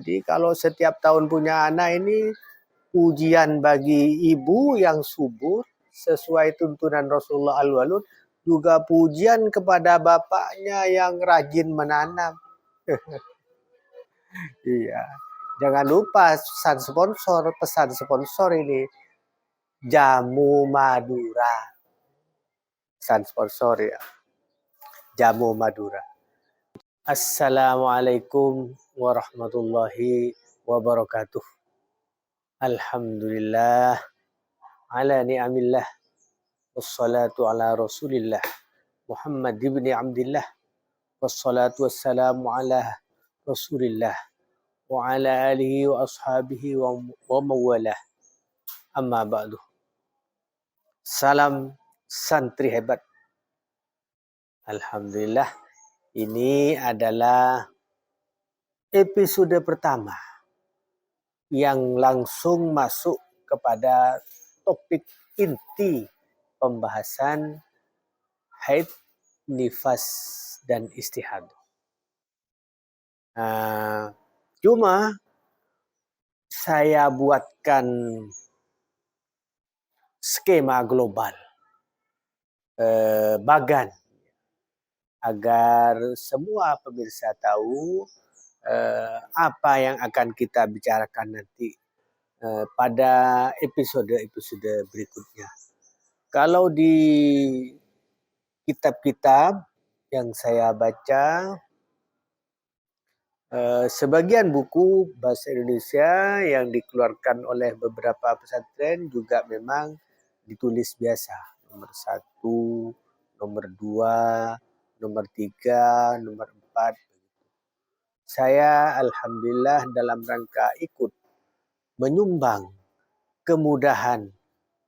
Jadi kalau setiap tahun punya anak ini ujian bagi ibu yang subur sesuai tuntunan Rasulullah Al-Walud, juga pujian kepada bapaknya yang rajin menanam. Iya. Jangan lupa pesan sponsor ini jamu Madura. Pesan sponsor ya. Jamu Madura. Assalamualaikum warahmatullahi wabarakatuh. Alhamdulillah ala ni'amillah wassalatu ala rasulillah Muhammad ibn Abdillah wassalatu wassalamu ala rasulillah wa ala alihi wa ashabihi wa mawalah. Amma ba'du. Salam santri hebat. Alhamdulillah, ini adalah episode pertama yang langsung masuk kepada topik inti pembahasan haid, nifas, dan istihadah. Cuma saya buatkan skema global, bagan, agar semua pemirsa tahu apa yang akan kita bicarakan nanti pada episode-episode berikutnya. Kalau di kitab-kitab yang saya baca, sebagian buku bahasa Indonesia yang dikeluarkan oleh beberapa pesantren juga memang ditulis biasa. Nomor 1, nomor 2, nomor 3, nomor 4. Saya alhamdulillah dalam rangka ikut menyumbang kemudahan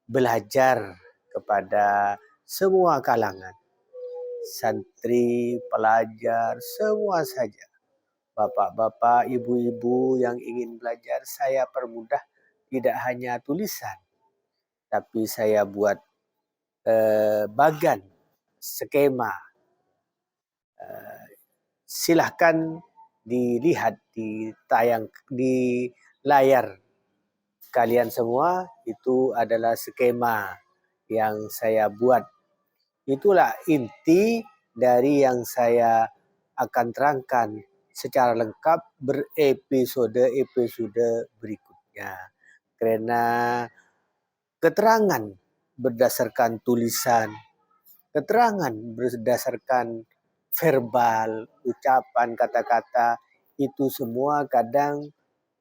belajar kepada semua kalangan. Santri, pelajar, semua saja. Bapak-bapak, ibu-ibu yang ingin belajar, saya permudah tidak hanya tulisan, tapi saya buat bagan, skema. Silahkan dilihat di layar kalian semua, itu adalah skema yang saya buat. Itulah inti dari yang saya akan terangkan secara lengkap berepisode-episode berikutnya. Karena keterangan berdasarkan tulisan, keterangan berdasarkan verbal, ucapan, kata-kata, itu semua kadang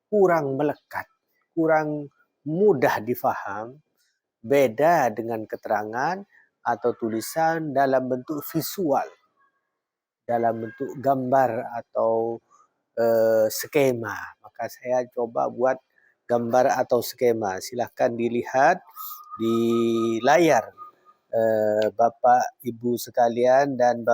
kurang melekat, kurang mudah difaham, beda dengan keterangan atau tulisan dalam bentuk visual, dalam bentuk gambar atau skema. Maka saya coba buat gambar atau skema. Silahkan dilihat di layar Bapak Ibu sekalian dan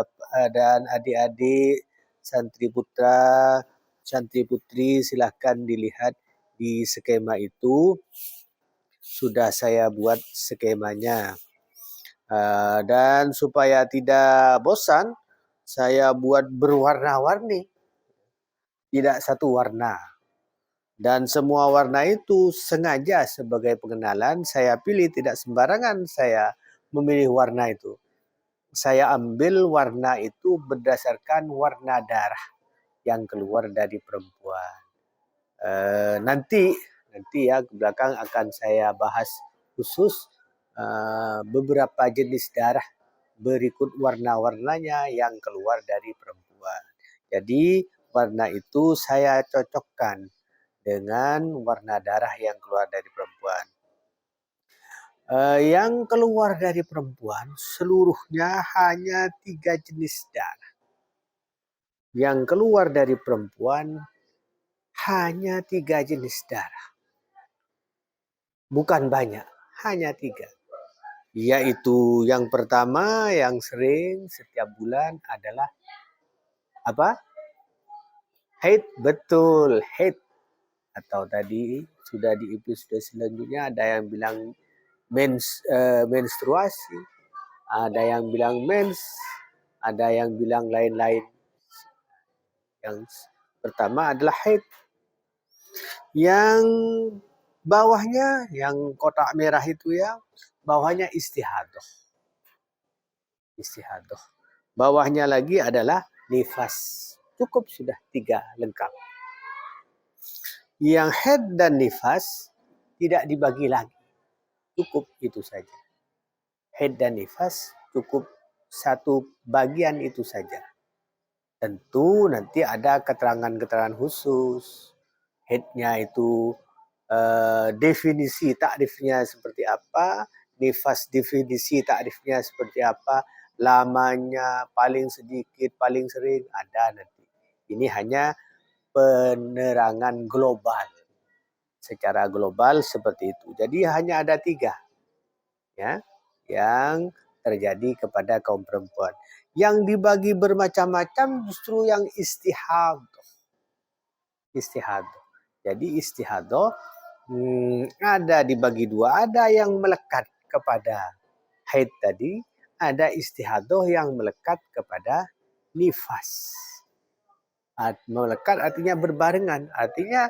adik-adik santri putra, santri putri, silahkan dilihat di skema itu. Sudah saya buat skemanya. Dan supaya tidak bosan, saya buat berwarna-warni, tidak satu warna. Dan semua warna itu sengaja sebagai pengenalan saya pilih, tidak sembarangan saya memilih warna itu. Saya ambil warna itu berdasarkan warna darah yang keluar dari perempuan. Nanti ya ke belakang akan saya bahas khusus beberapa jenis darah berikut warna-warnanya yang keluar dari perempuan. Jadi warna itu saya cocokkan dengan warna darah yang keluar dari perempuan. Yang keluar dari perempuan seluruhnya hanya 3 jenis darah. Yang keluar dari perempuan hanya 3 jenis darah. Bukan banyak, hanya 3. Yaitu yang pertama yang sering setiap bulan adalah apa? Haid, betul, haid. Atau tadi sudah di episode selanjutnya ada yang bilang menstruasi, ada yang bilang mens, ada yang bilang lain-lain. Yang pertama adalah haid. Yang bawahnya, yang kotak merah itu ya, bawahnya istihadah. Istihadah. Bawahnya lagi adalah nifas. Cukup sudah 3 lengkap. Yang haid dan nifas tidak dibagi lagi. Cukup itu saja. Haid dan nifas cukup satu bagian itu saja. Tentu nanti ada keterangan-keterangan khusus. Haidnya itu definisi takrifnya seperti apa, nifas definisi takrifnya seperti apa, lamanya paling sedikit, paling sering, ada nanti. Ini hanya penerangan global. Secara global seperti itu. Jadi hanya ada 3 ya, yang terjadi kepada kaum perempuan. Yang dibagi bermacam-macam justru yang istihadah. Istihadah. Jadi istihadah ada dibagi 2, ada yang melekat kepada haid tadi, ada istihadah yang melekat kepada nifas. Melekat artinya berbarengan, artinya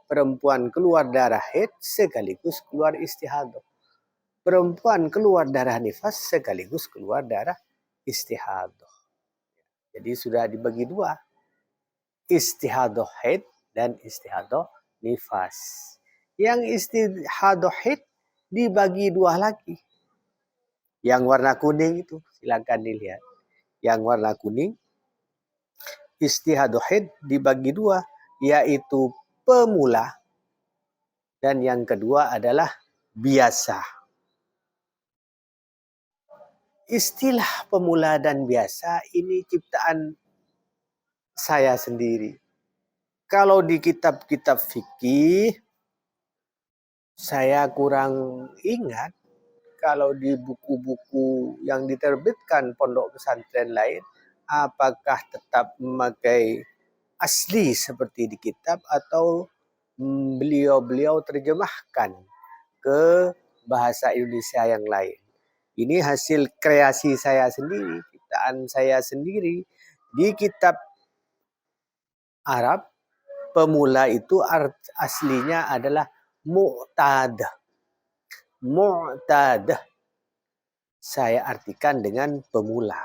perempuan keluar darah haid sekaligus keluar istihadah. Perempuan keluar darah nifas sekaligus keluar darah istihadah. Jadi sudah dibagi 2, istihadah haid dan istihadah nifas. Yang istihadah haid dibagi 2 lagi. Yang warna kuning itu silakan dilihat. Yang warna kuning istihadah haid dibagi 2, yaitu pemula dan yang kedua adalah biasa. Istilah pemula dan biasa ini ciptaan saya sendiri. Kalau di kitab-kitab fikih saya kurang ingat, kalau di buku-buku yang diterbitkan pondok pesantren lain, apakah tetap memakai asli seperti di kitab atau beliau-beliau terjemahkan ke bahasa Indonesia yang lain. Ini hasil kreasi saya sendiri, ciptaan saya sendiri. Di kitab Arab, pemula itu aslinya adalah mu'tad. Mu'tad saya artikan dengan pemula.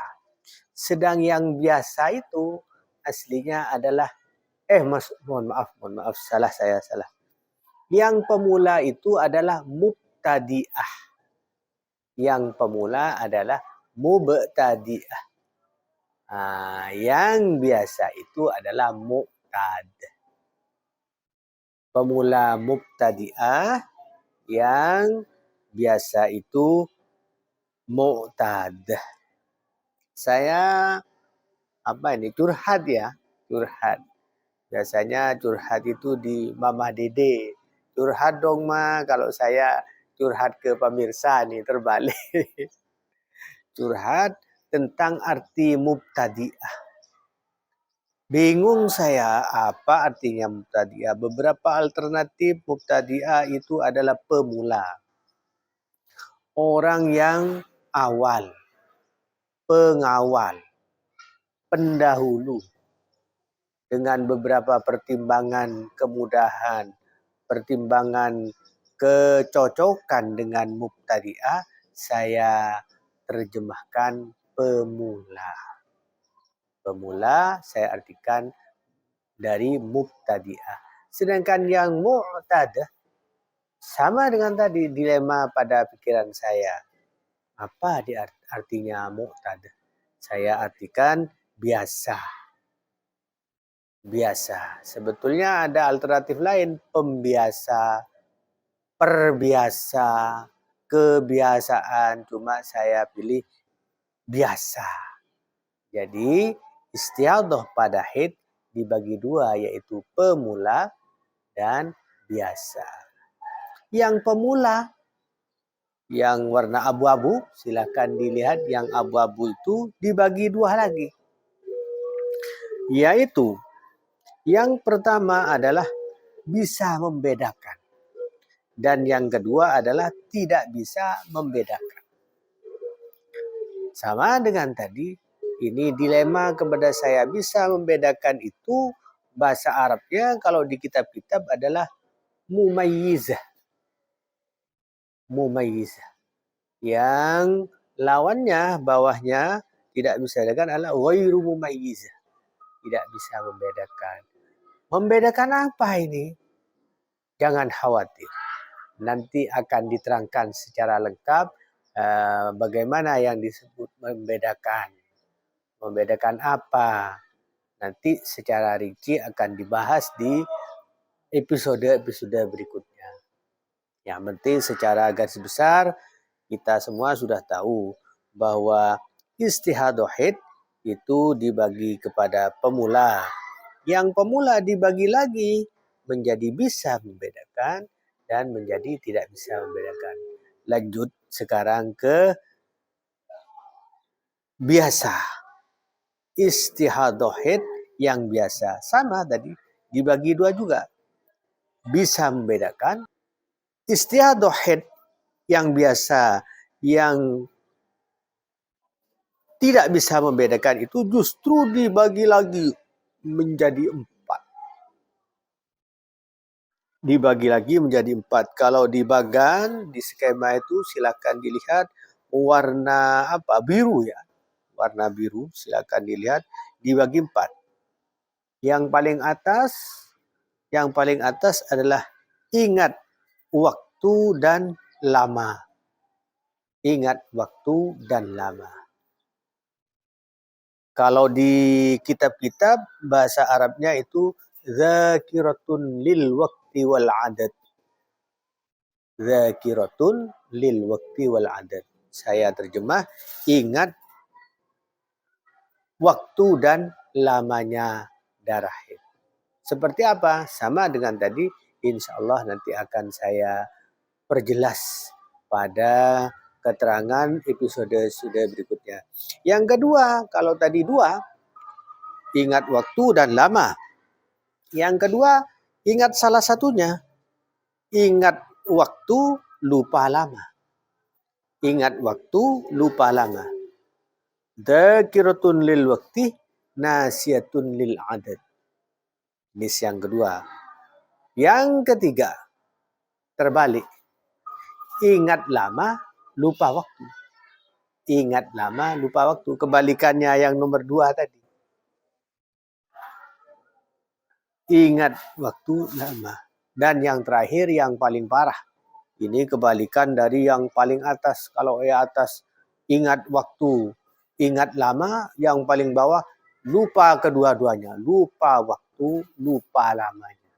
Sedang yang biasa itu aslinya adalah mohon maaf, salah. Yang pemula itu adalah mubtadi'ah. Yang pemula adalah mubtadi'ah. Yang biasa itu adalah mu'tad. Pemula mubtadi'ah, yang biasa itu mu'tad. Saya curhat ya, curhat. Biasanya curhat itu di Mamah Dede. Curhat dong Ma, kalau saya curhat ke pemirsa nih terbalik. Curhat tentang arti mubtadi'ah. Bingung saya apa artinya mubtadi'ah. Beberapa alternatif mubtadi'ah itu adalah pemula. Orang yang awal, pengawal, pendahulu. Dengan beberapa pertimbangan kemudahan, pertimbangan kecocokan dengan mubtadi'ah, saya terjemahkan pemula. Pemula saya artikan dari mubtadi'ah. Sedangkan yang mu'tadah sama dengan tadi dilema pada pikiran saya. Apa artinya mu'tadah? Saya artikan biasa. Biasa. Sebetulnya ada alternatif lain, pembiasa, perbiasa, kebiasaan. Cuma saya pilih biasa. Jadi istiadah pada haid dibagi 2, yaitu pemula dan biasa. Yang pemula yang warna abu-abu, silakan dilihat, yang abu-abu itu dibagi 2 lagi. Yaitu yang pertama adalah bisa membedakan. Dan yang kedua adalah tidak bisa membedakan. Sama dengan tadi, ini dilema kepada saya. Bisa membedakan itu bahasa Arabnya kalau di kitab-kitab adalah mumayyizah. Mumayyizah. Yang lawannya, bawahnya tidak bisa dibedakan adalah ghairu mumayyizah. Tidak bisa membedakan. Membedakan apa ini? Jangan khawatir. Nanti akan diterangkan secara lengkap bagaimana yang disebut membedakan. Membedakan apa? Nanti secara rinci akan dibahas di episode-episode berikutnya. Yang penting secara garis besar kita semua sudah tahu bahwa istihadul haid itu dibagi kepada pemula. Yang pemula dibagi lagi menjadi bisa membedakan dan menjadi tidak bisa membedakan. Lanjut sekarang ke biasa. Istihadul haid yang biasa. Sama tadi, dibagi dua juga. Bisa membedakan. Istihadul haid yang biasa, yang tidak bisa membedakan itu justru dibagi lagi menjadi 4. Dibagi lagi menjadi 4. Kalau di bagan, di skema itu silakan dilihat warna apa? Biru ya. Warna biru silakan dilihat dibagi 4. Yang paling atas adalah ingat waktu dan lama. Ingat waktu dan lama. Kalau di kitab-kitab bahasa Arabnya itu zakiratun lil waqti wal adad. Zakiratun lil waqti wal adad. Saya terjemah, ingat waktu dan lamanya darah haid. Seperti apa? Sama dengan tadi, insya Allah nanti akan saya perjelas pada keterangan episode berikutnya. Yang kedua, kalau tadi 2, ingat waktu dan lama. Yang kedua, ingat salah satunya. Ingat waktu, lupa lama. Ingat waktu, lupa lama. Dzakiratun lil waqti, nasiyatun lil adad. Ini yang kedua. Yang ketiga, terbalik. Ingat lama, lupa waktu. Ingat lama, lupa waktu. Kebalikannya yang nomor 2 tadi. Ingat waktu lama. Dan yang terakhir, yang paling parah. Ini kebalikan dari yang paling atas. Kalau yang atas, ingat waktu, ingat lama. Yang paling bawah, lupa kedua-duanya. Lupa waktu, lupa lamanya.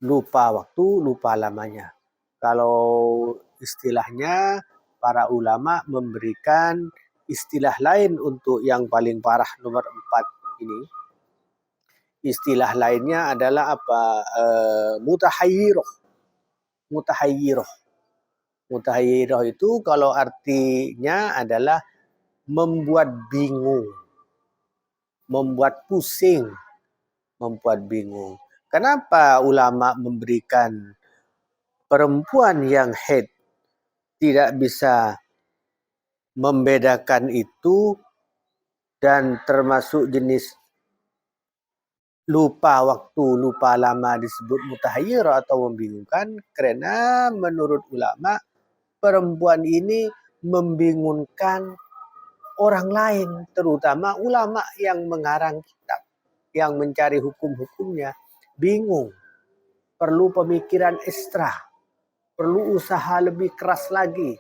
Lupa waktu, lupa lamanya. Kalau istilahnya, para ulama memberikan istilah lain untuk yang paling parah nomor 4 ini. Istilah lainnya adalah apa? Mutahayyiroh. Mutahayyiroh. Mutahayyiroh itu kalau artinya adalah membuat bingung. Membuat pusing. Membuat bingung. Kenapa ulama memberikan perempuan yang haid tidak bisa membedakan itu dan termasuk jenis lupa waktu, lupa lama disebut mutahayyir atau membingungkan? Karena menurut ulama perempuan ini membingungkan orang lain, terutama ulama yang mengarang kitab, yang mencari hukum-hukumnya, bingung. Perlu pemikiran ekstra, perlu usaha lebih keras lagi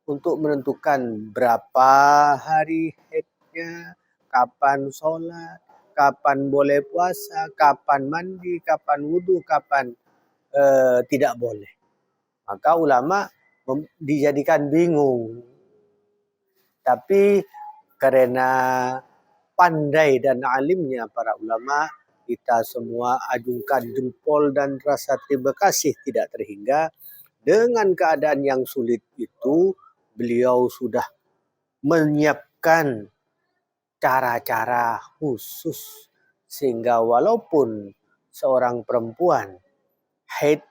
untuk menentukan berapa hari haidnya, kapan sholat, kapan boleh puasa, kapan mandi, kapan wudhu, kapan tidak boleh. Maka ulama dijadikan bingung. Tapi karena pandai dan alimnya para ulama, kita semua ajungkan jempol dan rasa terima kasih tidak terhingga. Dengan keadaan yang sulit itu, beliau sudah menyiapkan cara-cara khusus sehingga walaupun seorang perempuan haid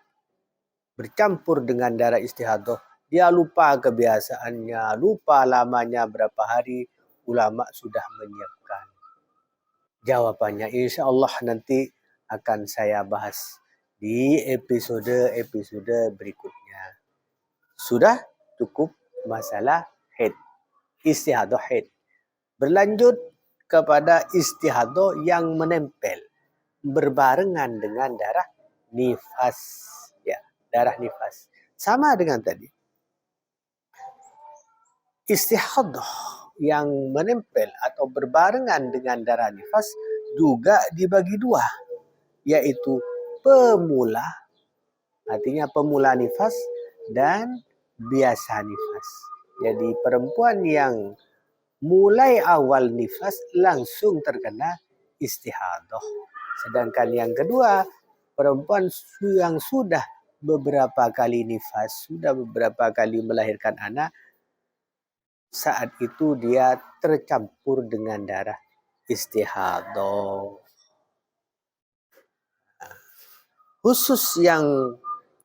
bercampur dengan darah istihadah, dia lupa kebiasaannya, lupa lamanya berapa hari, ulama sudah menyiapkan jawabannya. Insya Allah nanti akan saya bahas di episode-episode berikutnya. Sudah cukup masalah haid, istihadah haid. Berlanjut kepada istihadah yang menempel berbarengan dengan darah nifas, ya, darah nifas. Sama dengan tadi. Istihadah yang menempel atau berbarengan dengan darah nifas juga dibagi dua, yaitu pemula, artinya pemula nifas, dan biasa nifas. Jadi perempuan yang mulai awal nifas langsung terkena istihadah. Sedangkan yang kedua, perempuan yang sudah beberapa kali nifas, sudah beberapa kali melahirkan anak, saat itu dia tercampur dengan darah istihadah. Khusus yang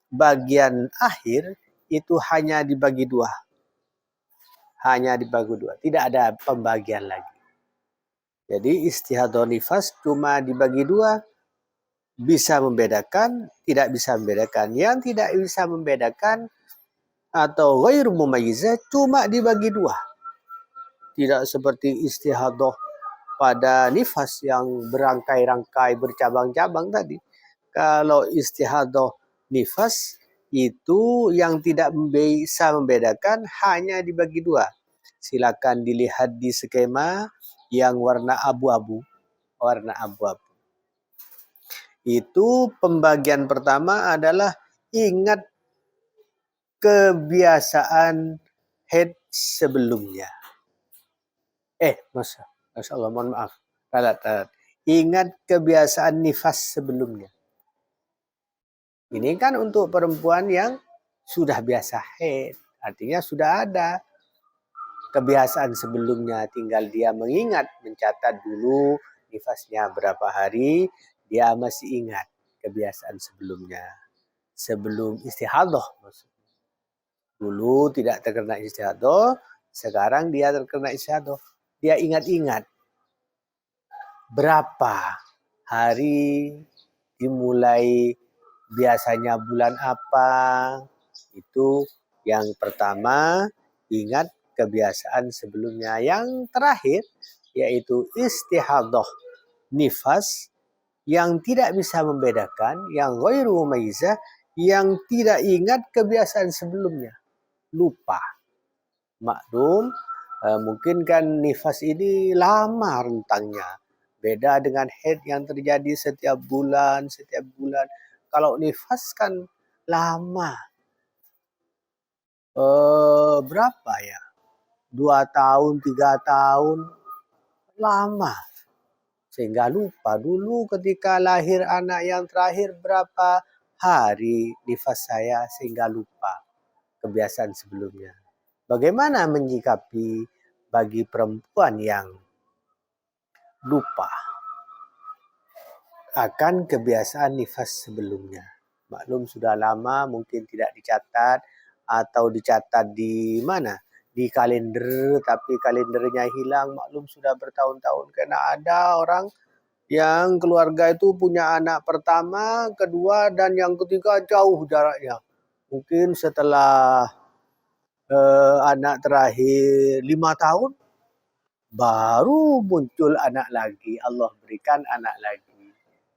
bagian akhir itu hanya dibagi dua. Hanya dibagi dua, tidak ada pembagian lagi. Jadi istihadah nifas cuma dibagi dua, bisa membedakan, tidak bisa membedakan. Yang tidak bisa membedakan atau ghairu mumayyizah cuma dibagi dua. Tidak seperti istihadah pada nifas yang berangkai-rangkai, bercabang-cabang tadi. Kalau istihadah nifas itu yang tidak bisa membedakan hanya dibagi dua. Silakan dilihat di skema yang warna abu-abu. Warna abu-abu. Itu pembagian pertama adalah ingat kebiasaan head sebelumnya. Masya Allah, mohon maaf. Ingat kebiasaan nifas sebelumnya. Ini kan untuk perempuan yang sudah biasa head. Artinya sudah ada kebiasaan sebelumnya. Tinggal dia mengingat, mencatat dulu nifasnya berapa hari. Dia masih ingat kebiasaan sebelumnya. Sebelum istihadah maksudnya. Dulu tidak terkena istihadah, sekarang dia terkena istihadah. Dia ingat-ingat berapa hari dimulai, biasanya bulan apa. Itu yang pertama, ingat kebiasaan sebelumnya. Yang terakhir yaitu istihadah nifas yang tidak bisa membedakan, yang ghairu mumayyizah, yang tidak ingat kebiasaan sebelumnya, lupa. Maklum, mungkin kan nifas ini lama rentangnya. Beda dengan haid yang terjadi setiap bulan. Kalau nifas kan lama. Berapa ya? 2 tahun, 3 tahun. Lama. Sehingga lupa. Dulu ketika lahir anak yang terakhir berapa hari nifas saya sehingga lupa kebiasaan sebelumnya. Bagaimana menyikapi bagi perempuan yang lupa akan kebiasaan nifas sebelumnya? Maklum sudah lama mungkin tidak dicatat atau dicatat di mana? Di kalender, tapi kalendernya hilang. Maklum sudah bertahun-tahun. Karena ada orang yang keluarga itu punya anak pertama, kedua, dan yang ketiga jauh jaraknya. Mungkin setelah anak terakhir 5 tahun, baru muncul anak lagi. Allah berikan anak lagi.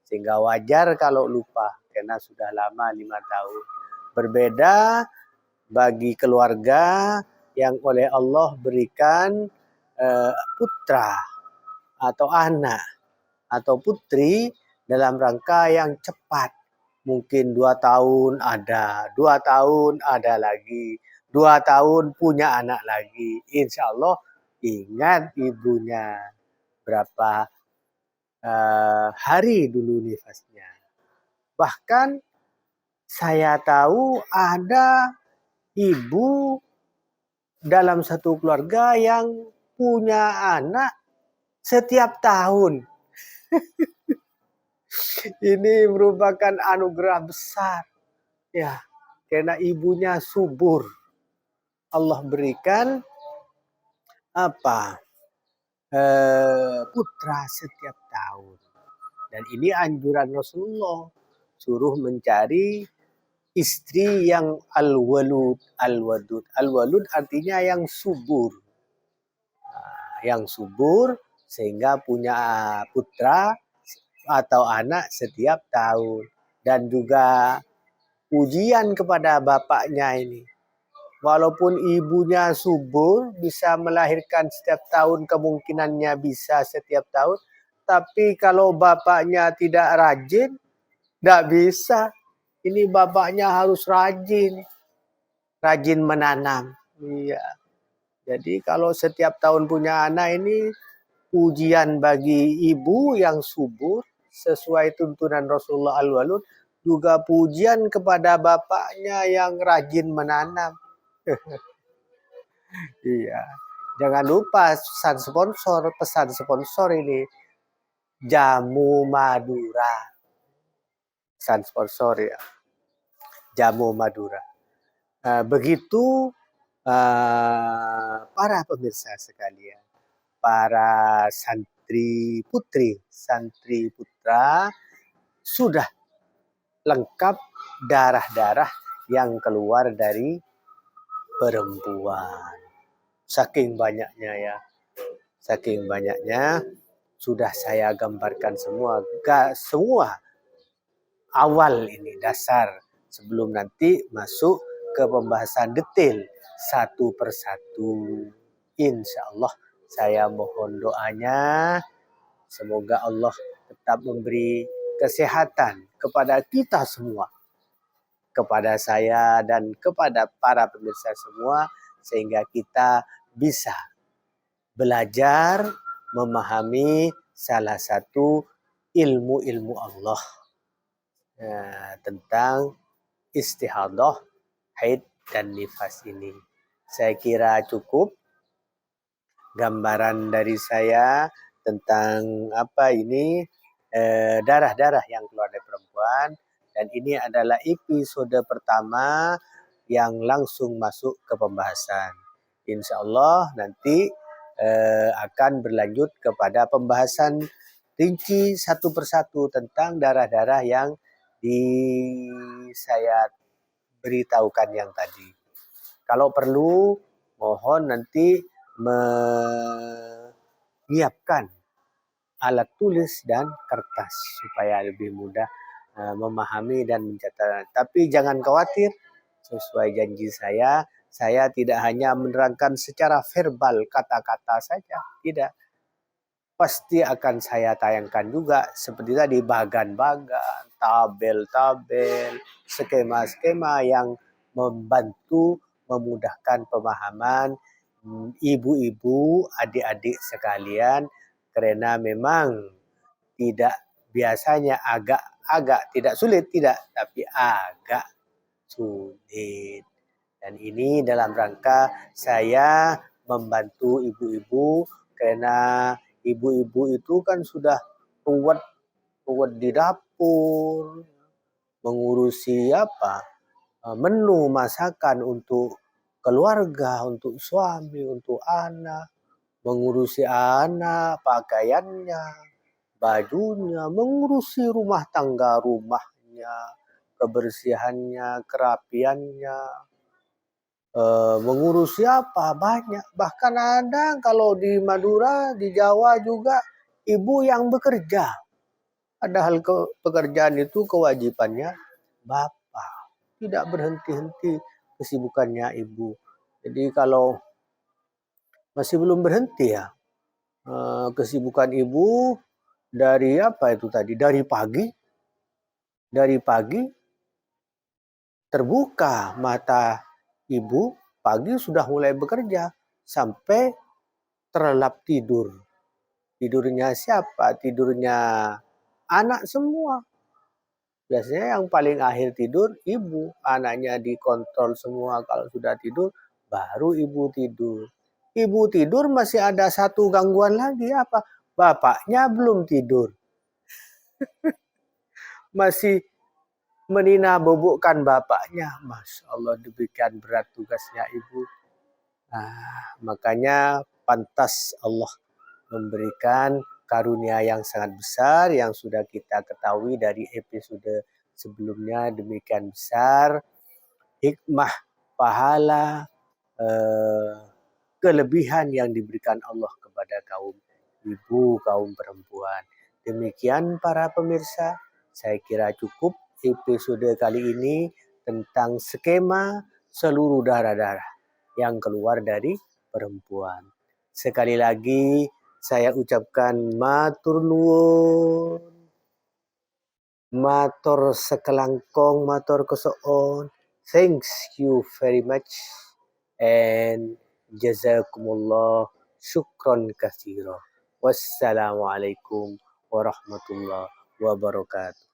Sehingga wajar kalau lupa, karena sudah lama 5 tahun. Berbeda bagi keluarga yang oleh Allah berikan putra atau anak atau putri dalam rangka yang cepat. Mungkin 2 tahun ada, 2 tahun ada lagi, 2 tahun punya anak lagi. Insya Allah ingat ibunya berapa hari dulu nifasnya. Bahkan saya tahu ada ibu dalam satu keluarga yang punya anak setiap tahun. Ini merupakan anugerah besar. Ya, karena ibunya subur. Allah berikan putra setiap tahun. Dan ini anjuran Rasulullah suruh mencari istri yang al-walud, al-wadud. Al-walud artinya yang subur. Yang subur sehingga punya putra atau anak setiap tahun. Dan juga ujian kepada bapaknya ini. Walaupun ibunya subur, bisa melahirkan setiap tahun, kemungkinannya bisa setiap tahun. Tapi kalau bapaknya tidak rajin, tidak bisa. Ini bapaknya harus rajin. Rajin menanam. Iya. Jadi kalau setiap tahun punya anak ini, ujian bagi ibu yang subur, sesuai tuntunan Rasulullah Al-Walud, juga pujian kepada bapaknya yang rajin menanam. Iya. Jangan lupa pesan sponsor ini. Jamu Madura. Pesan sponsor ya. Jamu Madura. Begitu para pemirsa sekalian. Para santri putri, santri putra sudah lengkap darah-darah yang keluar dari perempuan. Saking banyaknya ya. Saking banyaknya sudah saya gambarkan semua. Semua awal ini dasar sebelum nanti masuk ke pembahasan detail satu persatu. Insya Allah saya mohon doanya. Semoga Allah tetap memberi kesehatan kepada kita semua. Kepada saya dan kepada para pemirsa semua. Sehingga kita bisa belajar memahami salah satu ilmu-ilmu Allah. Tentang istihadah, haid, dan nifas ini. Saya kira cukup gambaran dari saya tentang darah-darah yang keluar dari perempuan. Dan ini adalah episode pertama yang langsung masuk ke pembahasan. Insya Allah nanti akan berlanjut kepada pembahasan rinci satu persatu tentang darah-darah yang saya beritahukan yang tadi. Kalau perlu, mohon nanti menyiapkan alat tulis dan kertas supaya lebih mudah memahami dan mencatat. Tapi jangan khawatir, sesuai janji saya tidak hanya menerangkan secara verbal kata-kata saja, tidak. Pasti akan saya tayangkan juga seperti tadi bagan-bagan, tabel-tabel, skema-skema yang membantu memudahkan pemahaman ibu-ibu, adik-adik sekalian, karena memang tidak biasanya agak tidak sulit, tidak, tapi agak sulit. Dan ini dalam rangka saya membantu ibu-ibu, karena ibu-ibu itu kan sudah kuat di dapur, mengurusi menu masakan untuk keluarga, untuk suami, untuk anak, mengurusi anak, pakaiannya, bajunya, mengurusi rumah tangga, rumahnya, kebersihannya, kerapiannya, mengurusi banyak. Bahkan ada kalau di Madura, di Jawa juga ibu yang bekerja. Padahal pekerjaan itu kewajibannya bapak. Tidak berhenti-henti kesibukannya ibu. Jadi kalau masih belum berhenti ya kesibukan ibu dari dari pagi terbuka mata ibu, pagi sudah mulai bekerja sampai terlelap tidur. Tidurnya siapa? Tidurnya anak semua. Biasanya yang paling akhir tidur ibu, anaknya dikontrol semua. Kalau sudah tidur, baru ibu tidur. Ibu tidur masih ada satu gangguan lagi, apa? Bapaknya belum tidur. Masih menina bobokkan bapaknya. Masya Allah, demikian berat tugasnya ibu. Makanya pantas Allah memberikan karunia yang sangat besar yang sudah kita ketahui dari episode sebelumnya demikian besar hikmah, pahala, kelebihan yang diberikan Allah kepada kaum ibu, kaum perempuan. Demikian para pemirsa, saya kira cukup episode kali ini tentang skema seluruh darah-darah yang keluar dari perempuan. Sekali lagi saya ucapkan matur nuwun, matur sekelangkong, matur kesoon. Thanks you very much and jazakumullah syukron katsira. Wassalamualaikum warahmatullahi wabarakatuh.